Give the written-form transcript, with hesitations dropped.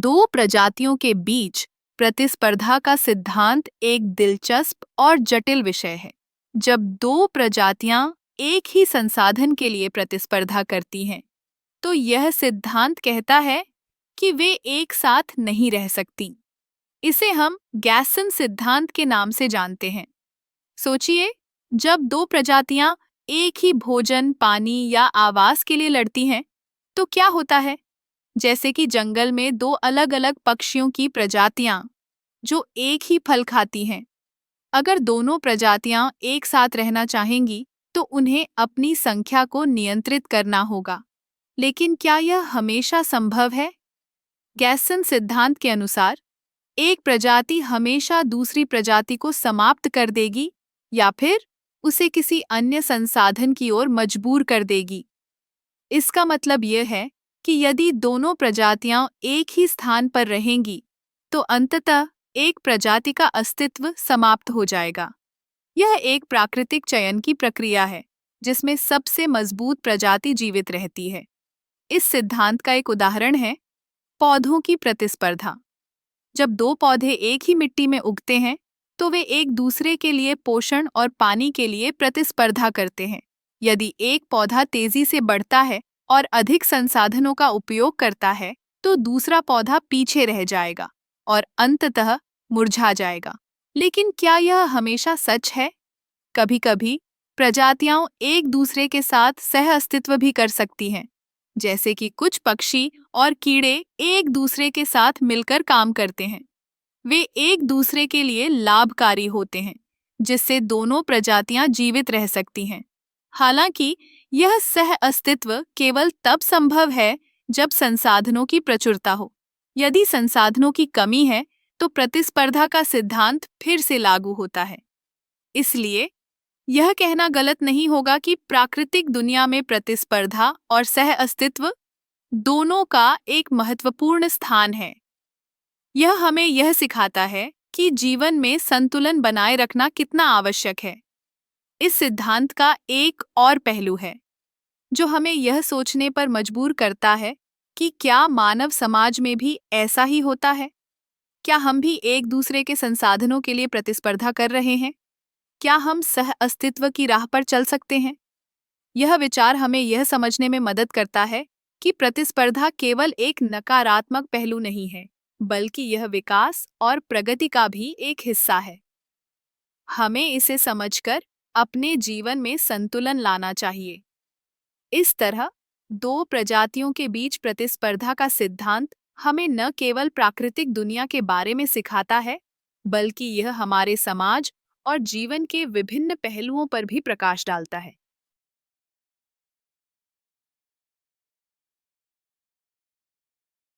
दो प्रजातियों के बीच प्रतिस्पर्धा का सिद्धांत एक दिलचस्प और जटिल विषय है। जब दो प्रजातियां एक ही संसाधन के लिए प्रतिस्पर्धा करती हैं, तो यह सिद्धांत कहता है कि वे एक साथ नहीं रह सकती। इसे हम गैसन सिद्धांत के नाम से जानते हैं। सोचिए, जब दो प्रजातियां एक ही भोजन, पानी या आवास के लिए लड़ती हैं, तो क्या होता है? जैसे कि जंगल में दो अलग-अलग पक्षियों की प्रजातियां जो एक ही फल खाती हैं। अगर दोनों प्रजातियां एक साथ रहना चाहेंगी, तो उन्हें अपनी संख्या को नियंत्रित करना होगा। लेकिन क्या यह हमेशा संभव है? गैसन सिद्धांत के अनुसार, एक प्रजाति हमेशा दूसरी प्रजाति को समाप्त कर देगी या फिर उसे किसी अन्य संसाधन की ओर मजबूर कर देगी। इसका मतलब यह है कि यदि दोनों प्रजातियां एक ही स्थान पर रहेंगी, तो अंततः एक प्रजाति का अस्तित्व समाप्त हो जाएगा। यह एक प्राकृतिक चयन की प्रक्रिया है, जिसमें सबसे मजबूत प्रजाति जीवित रहती है। इस सिद्धांत का एक उदाहरण है पौधों की प्रतिस्पर्धा। जब दो पौधे एक ही मिट्टी में उगते हैं, तो वे एक दूसरे के लिए पोषण और पानी के लिए प्रतिस्पर्धा करते हैं। यदि एक पौधा तेजी से बढ़ता है और अधिक संसाधनों का उपयोग करता है, तो दूसरा पौधा पीछे रह जाएगा और अंततः मुरझा जाएगा। लेकिन क्या यह हमेशा सच है? कभी-कभी प्रजातियां एक दूसरे के साथ सह-अस्तित्व भी कर सकती हैं, जैसे कि कुछ पक्षी और कीड़े एक दूसरे के साथ मिलकर काम करते हैं। वे एक दूसरे के लिए लाभकारी होते हैं, जिससे दोनों प्रजातियां जीवित रह सकती हैं। हालांकि यह सह अस्तित्व केवल तब संभव है जब संसाधनों की प्रचुरता हो। यदि संसाधनों की कमी है, तो प्रतिस्पर्धा का सिद्धांत फिर से लागू होता है। इसलिए यह कहना गलत नहीं होगा कि प्राकृतिक दुनिया में प्रतिस्पर्धा और सह अस्तित्व दोनों का एक महत्वपूर्ण स्थान है। यह हमें यह सिखाता है कि जीवन में संतुलन बनाए रखना कितना आवश्यक है। इस सिद्धांत का एक और पहलू है, जो हमें यह सोचने पर मजबूर करता है कि क्या मानव समाज में भी ऐसा ही होता है? क्या हम भी एक दूसरे के संसाधनों के लिए प्रतिस्पर्धा कर रहे हैं? क्या हम सह अस्तित्व की राह पर चल सकते हैं? यह विचार हमें यह समझने में मदद करता है कि प्रतिस्पर्धा केवल एक नकारात्मक पहलू नहीं है, बल्कि यह विकास और प्रगति का भी एक हिस्सा है। हमें इसे समझकर अपने जीवन में संतुलन लाना चाहिए। इस तरह दो प्रजातियों के बीच प्रतिस्पर्धा का सिद्धांत हमें न केवल प्राकृतिक दुनिया के बारे में सिखाता है, बल्कि यह हमारे समाज और जीवन के विभिन्न पहलुओं पर भी प्रकाश डालता है।